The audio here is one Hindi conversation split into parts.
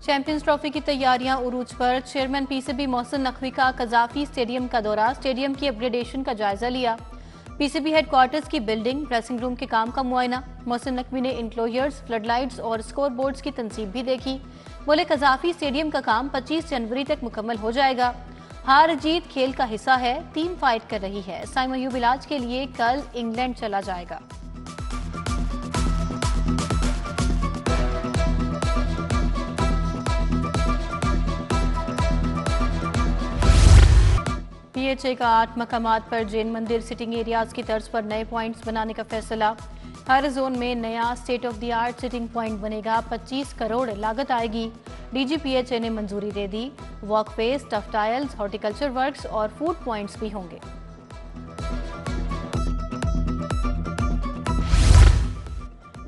चैंपियंस ट्रॉफी की तैयारियां उरूज पर। चेयरमैन पीसीबी मोहसिन नकवी का कजाफी स्टेडियम का दौरा, स्टेडियम की अपग्रेडेशन का जायजा लिया। पीसीबी हेडक्वार्टर्स की बिल्डिंग, ड्रेसिंग रूम के काम का मुआयना। मोहसिन नकवी ने इंक्लोजर्स, फ्लडलाइट्स और स्कोर बोर्ड्स की तंसीब भी देखी। बोले कजाफी स्टेडियम का काम 25 जनवरी तक मुकम्मल हो जाएगा। हार जीत खेल का हिस्सा है, टीम फाइट कर रही है। साइम अयूब इलाज के लिए कल इंग्लैंड चला जाएगा। पीएचए का 8 मकामात पर जैन मंदिर सिटिंग एरियाज की तर्ज पर नए पॉइंट्स बनाने का फैसला। हर जोन में नया state of the art sitting point बनेगा। 25 करोड़ लागत आएगी। डीजी पीएचए ने मंजूरी दे दी। Walkways, tough tiles, horticulture works और फूड पॉइंट्स भी होंगे।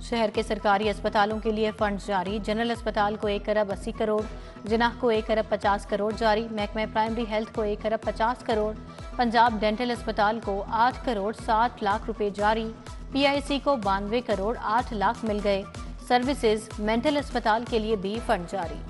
शहर के सरकारी अस्पतालों के लिए फंड जारी। जनरल अस्पताल को 1 अरब 80 करोड़, जिनाह को 1 अरब 50 करोड़ जारी। महकमा प्राइमरी हेल्थ को 1 अरब 50 करोड़, पंजाब डेंटल अस्पताल को 8 करोड़ 60 लाख रुपए जारी। पीआईसी को 92 करोड़ 8 लाख मिल गए। सर्विसेज, मेंटल अस्पताल के लिए भी फंड जारी।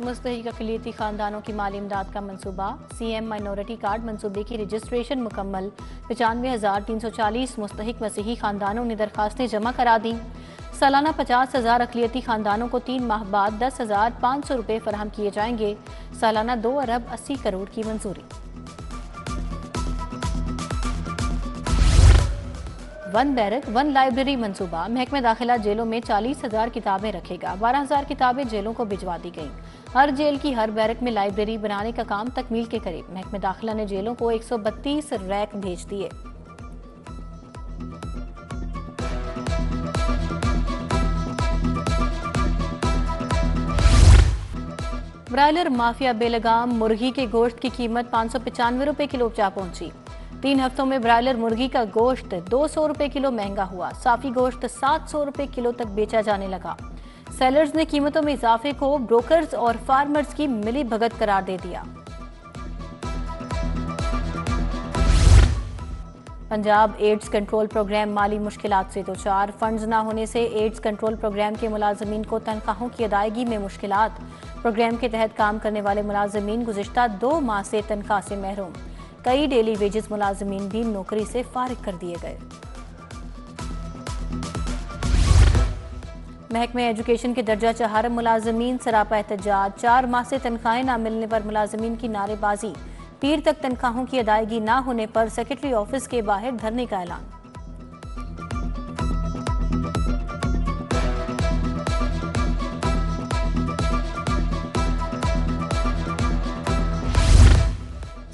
मुस्तहिक अक़लियती खानदानों की माली इमदाद का मंसूबा। सीएम माइनॉरिटी कार्ड मंसूबे की रजिस्ट्रेशन मुकम्मल। 95,340 मुस्तहिक मसीही खानदानों ने दरखास्तें जमा करा दी। सालाना 50,000 अक़लियती खानदानों को 3 माह बाद 10,500 रुपये फराहम किए जाएंगे। सालाना 2 अरब 80 करोड़ की मंजूरी। वन बैरक वन लाइब्रेरी मंसूबा। महकमा दाखिला जेलों में 40,000 किताबें रखेगा। 12,000 किताबें जेलों को भिजवा दी गईं। हर जेल की हर बैरक में लाइब्रेरी बनाने का काम तकमील के करीब। महकमा दाखिला ने जेलों को 132 रैक भेज दिए। ब्रायलर माफिया बेलगाम। मुर्गी के गोश्त की कीमत 595 रुपए किलो जा पहुंची। 3 हफ्तों में ब्रायलर मुर्गी का गोश्त 200 रुपए किलो महंगा हुआ। साफी गोश्त 700 रुपए किलो तक बेचा जाने लगा। सेलर्स ने कीमतों में इजाफे को ब्रोकर्स और फार्मर्स की मिली भगत करार दे दिया। पंजाब एड्स कंट्रोल प्रोग्राम माली मुश्किलात से दो-चार। फंड्स न होने से एड्स कंट्रोल प्रोग्राम के मुलाजमीन को तनख्वाहों की अदायगी में मुश्किलात। प्रोग्राम के तहत काम करने वाले मुलाजमीन गुज़िश्ता 2 माह से तनख्वाह से महरूम। कई डेली वेजेस मुलाजमीन भी नौकरी से फारिग कर दिए गए। महकमे एजुकेशन के दर्जा चहार मुलाजमीन सरापा एहतजाज। 4 माह से तनख्वाहें न मिलने पर मुलाजमीन की नारेबाजी। पीर तक तनख्वाहों की अदायगी न होने पर सेक्रेटरी ऑफिस के बाहर धरने का ऐलान।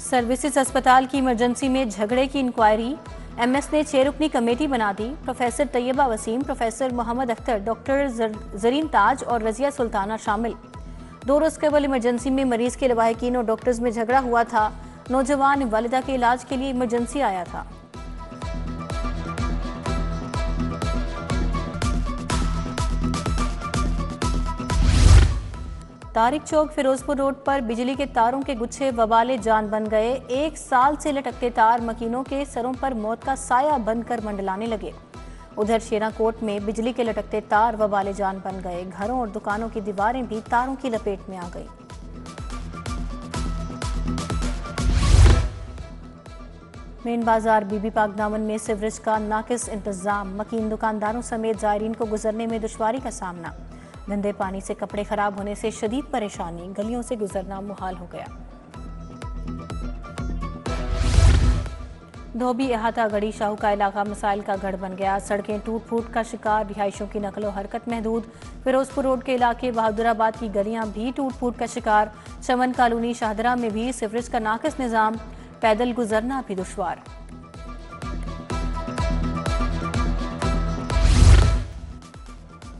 सर्विसेज अस्पताल की इमरजेंसी में झगड़े की इंक्वायरी। एमएस ने 6 रुकनी कमेटी बना दी। Professor Tayyaba Waseem, professor Mohammad Akhtar, doctor Zareen Taj और रजिया सुल्ताना शामिल। 2 रोज कबल इमरजेंसी में मरीज के लवाहिकीन और डॉक्टर्स में झगड़ा हुआ था। नौजवान वालिदा के इलाज के लिए इमरजेंसी आया था। तारिक चौक फिरोजपुर रोड पर बिजली के तारों के गुच्छे वबाले जान बन गए। 1 साल से लटकते तार मकीनों के सरों पर मौत का साया बनकर मंडलाने लगे। उधर शेराकोट में बिजली के लटकते तार वबाले जान बन गए। घरों और दुकानों की दीवारें भी तारों की लपेट में आ गई। मेन बाजार बीबी पाक दामन में सीवरेज का नाकिस इंतजाम। मकीन दुकानदारों समेत जायरीन को गुजरने में दुश्वारी का सामना। गंदे पानी से कपड़े खराब होने से शदीद परेशानी। गलियों से गुजरना मुहाल हो गया। धोबी अहाता गढ़ी शाहू का इलाका मसाइल का गढ़ बन गया। सड़कें टूट फूट का शिकार। रिहायशों की नकलो हरकत महदूद। फिरोजपुर रोड के इलाके बहादुराबाद की गलियां भी टूट फूट का शिकार। चमन कॉलोनी शाहदरा में भी सीवरेज का नाकिस निजाम। पैदल गुजरना भी दुश्वार।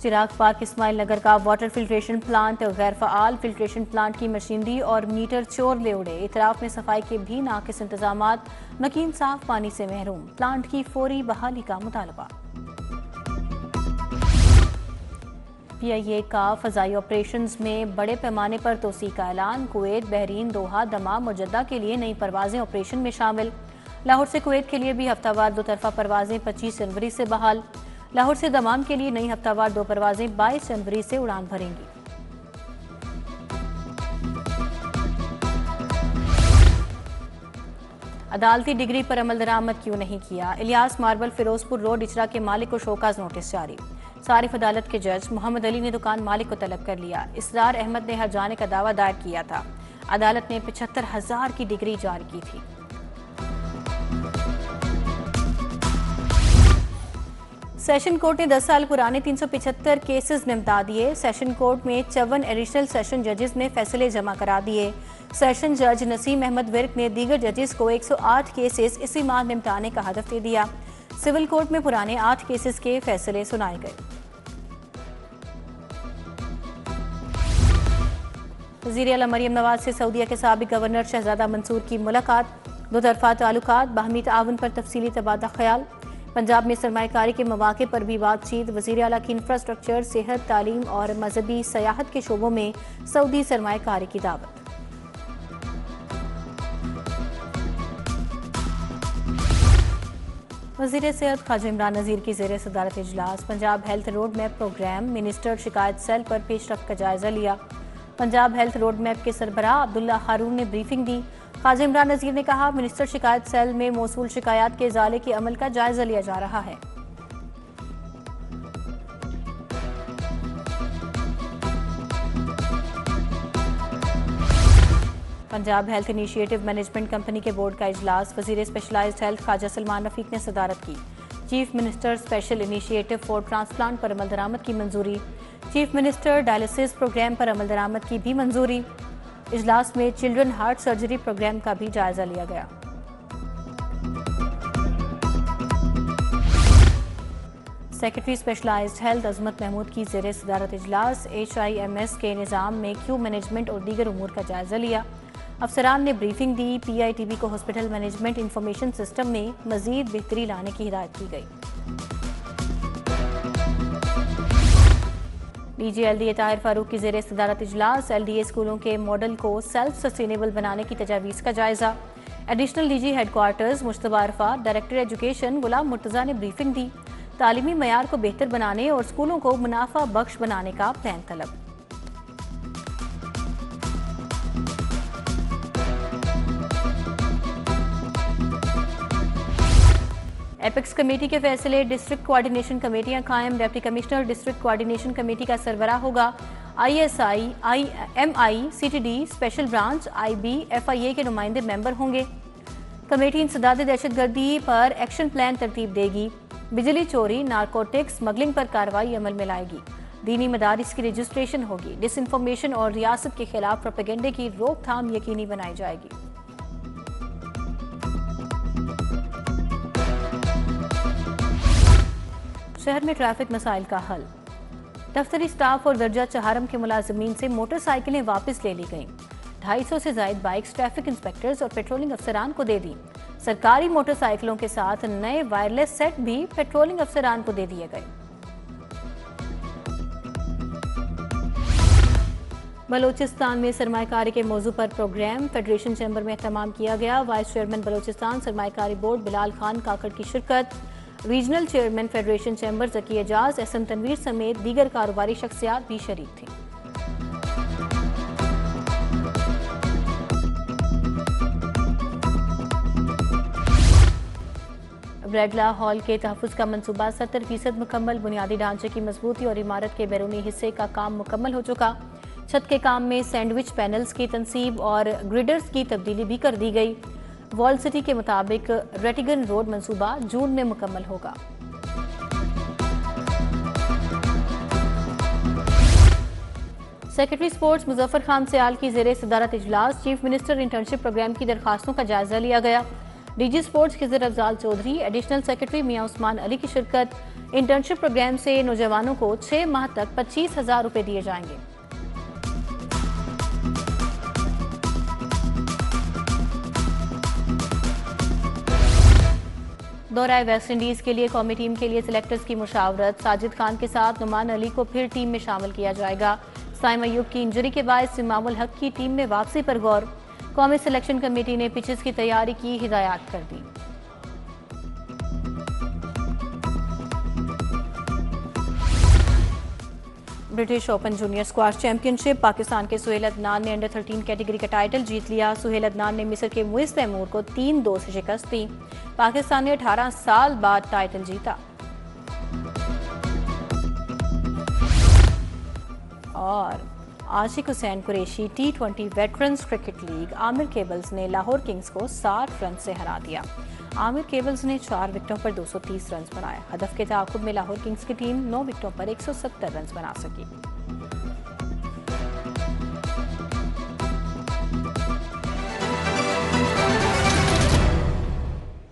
चिराग पार्क इस्माइल नगर का वाटर फिल्ट्रेशन प्लांट गैर फ़आल। फिल्ट्रेशन प्लांट की मशीनरी और मीटर चोर ले उड़े। इतराफ में सफाई के भी नाकिस इंतजामात। मकीन साफ पानी से महरूम। प्लांट की फौरी बहाली का मुतालबा। पीआईए का फ़ज़ाई ऑपरेशंस में बड़े पैमाने पर तोसी का ऐलान। कुवैत, बहरीन, दोहा, दमाम और जद्दा के लिए नई परवाजें ऑपरेशन में शामिल। लाहौर से कुवैत के लिए भी हफ्तावार 2 तरफा परवाजें 25 जनवरी से बहाल। लाहौर से दमाम के लिए नई हफ्तावार 2 परवाजें 22 जनवरी से उड़ान भरेंगी। अदालती डिग्री पर अमल दरामद क्यों नहीं किया? इलियास मार्बल फिरोजपुर रोड इचरा के मालिक को शोकाज नोटिस जारी। सारिफ अदालत के जज मोहम्मद अली ने दुकान मालिक को तलब कर लिया। इसरार अहमद ने हर जाने का दावा दायर किया था। अदालत ने 75,000 की डिग्री जारी की थी। सेशन कोर्ट ने 10 साल पुराने 375 केसेस निपटा दिए। सेशन कोर्ट में 54 एडिशनल सेशन जजेस ने फैसले जमा करा दिए। सेशन जज नसीम अहमद विर्क ने दीगर जजेस को 108 केसेस इसी माह निपटाने का हदफ दे दिया। सिविल कोर्ट में पुराने 8 केसेस के फैसले सुनाए गए। वज़ीर आला मरियम नवाज से सऊदीया के साबिक गवर्नर शहजादा मंसूर की मुलाकात। दो तरफा ताल्लुकात, बाहमी ताउन पर तफसीली तबादला ख्याल। पंजाब में सरमायाकारी के मौके पर भी बातचीत। वज़ीर आला की इंफ्रास्ट्रक्चर, सेहत, तालीम और मजहबी सयाहत के शोबों में सऊदी सरमायाकारी की दावत। वज़ीर सेहत ख्वाजा इमरान नज़ीर की ज़ेर सदारत इजलास। Punjab health road map programme, minister शिकायत सेल पर पेशरफ्त का जायजा लिया। पंजाब हेल्थ रोड मैप के सरबराह अब्दुल्ला हारून ने ब्रीफिंग दी। ख्वाजा इमरान नज़ीर ने कहा, मिनिस्टर शिकायत सेल में मौसूल शिकायत के इजाले के अमल का जायजा लिया जा रहा है। Punjab health initiative management company के बोर्ड का इजलास। वज़ीर स्पेशलाइज्ड हेल्थ ख्वाजा सलमान रफीक ने सदारत की। Chief minister special initiative for transplant पर अमल दरामद की मंजूरी। चीफ मिनिस्टर डायलिसिस प्रोग्राम पर अमल दरामद की भी मंजूरी। इजलास में चिल्ड्रन हार्ट सर्जरी प्रोग्राम का भी जायजा लिया गया। सेक्रेटरी स्पेशलाइज्ड हेल्थ अजमत महमूद की ज़ेर सदारत इजलास। HIMS के निज़ाम में क्यू मैनेजमेंट और दीगर उमूर का जायजा लिया। अफसरान ने ब्रीफिंग दी। PITB को हॉस्पिटल मैनेजमेंट इंफॉर्मेशन सिस्टम में मजीद बेहतरी लाने की हिदायत की गई। DG LDA ताहिर फारूक की ज़ेर सदारत इजलास। LDA स्कूलों के मॉडल को सेल्फ सस्टेनेबल बनाने की तजावीज़ का जायजा। Additional DG headquarters Mujtaba Arafat, director education Ghulam Murtaza ने ब्रीफिंग दी। तालीमी मयार को बेहतर बनाने और स्कूलों को मुनाफा बख्श बनाने का प्लान तलब। एपेक्स कमेटी के फैसले। डिस्ट्रिक्ट कोऑर्डिनेशन कमेटियां कायम। Deputy commissioner district coordination committee का सरबराह होगा। ISI, MI, CTD, special branch, IB, FIA के नुमाइंदे मेंबर होंगे। कमेटी इंसदाद दहशतगर्दी पर एक्शन प्लान तरतीब देगी। बिजली चोरी, नारकोटिक्स, स्मगलिंग पर कार्रवाई अमल में लाएगी। दीनी मदारिस की रजिस्ट्रेशन होगी। डिसइंफॉर्मेशन और रियासत के खिलाफ प्रोपेगेंडे की रोकथाम यकीनी बनाई जाएगी। शहर में ट्रैफिक मसाइल का हल। दफ्तरी स्टाफ और दर्जा चहारम के मुलाजमीन से मोटरसाइकिलें वापस ले ली गईं। 250 से ज्यादा बाइक्स ट्रैफिक इंस्पेक्टर्स और पेट्रोलिंग अफसरान को दे दी। सरकारी मोटरसाइकिलों के साथ नए वायरलेस सेट भी पेट्रोलिंग अफसरान को दे दिए गए। बलोचिस्तान में सरमायाकारी के मौजू पर प्रोग्राम। फेडरेशन चैम्बर में एहतमाम किया गया। वाइस चेयरमैन बलोचिस्तान सरमायाकारी बोर्ड बिलाल खान काकड़ की शिरकत। Regional chairman federation chamber Zaki Ejaz, SM Tanveer समेत दीगर कारोबारी शख्सियात भी शरीक थे। ब्रेडला हॉल के तहफ़्फ़ुज़ का मंसूबा 70% मुकम्मल। बुनियादी ढांचे की मजबूती और इमारत के बैरूनी हिस्से का काम मुकम्मल हो चुका। छत के काम में सैंडविच पैनल्स की तनसीब और ग्रिडर्स की तब्दीली भी कर दी गई। वॉल सिटी के मुताबिक रेटिगन रोड मंसूबा जून में मुकम्मल होगा। सेक्रेटरी स्पोर्ट्स मुजफ्फर खान सयाल की ज़ेर सदारत इजलास। चीफ मिनिस्टर इंटर्नशिप प्रोग्राम की दरखास्तों का जायजा लिया गया। DG sports Khizar Afzal Chaudhry, additional secretary Mian Usman Ali की शिरकत। इंटर्नशिप प्रोग्राम से नौजवानों को 6 माह तक 25,000 रुपए दिए जाएंगे। दौरा वेस्ट इंडीज के लिए कौमी टीम के लिए सिलेक्टर्स की मुशावरत। साजिद खान के साथ नुमान अली को फिर टीम में शामिल किया जाएगा। साइम अयूब की इंजरी के बाद इमामुल हक की टीम में वापसी पर गौर। कौमी सिलेक्शन कमेटी ने पिचेस की तैयारी की हिदायत कर दी। British open junior squash championship, Pakistan के सुहेल अदनान ने अंडर 13 कैटेगरी का टाइटल जीत लिया। सुहेल अदनान ने मिस्र के मुइज़ तैमूर को 3-2 से शिकस्त दी। पाकिस्तान ने 18 साल बाद टाइटल जीता। और Ashiq Hussain Qureshi T20 veterans cricket league, Aamir Cables ने लाहौर किंग्स को 60 रन से हरा दिया। आमिर केबल्स ने 4 विकेटों पर 230 रन बनाए। हदफ के ताक़ुब में लाहौर किंग्स की टीम 9 विकेटों पर 170 रन बना सकी।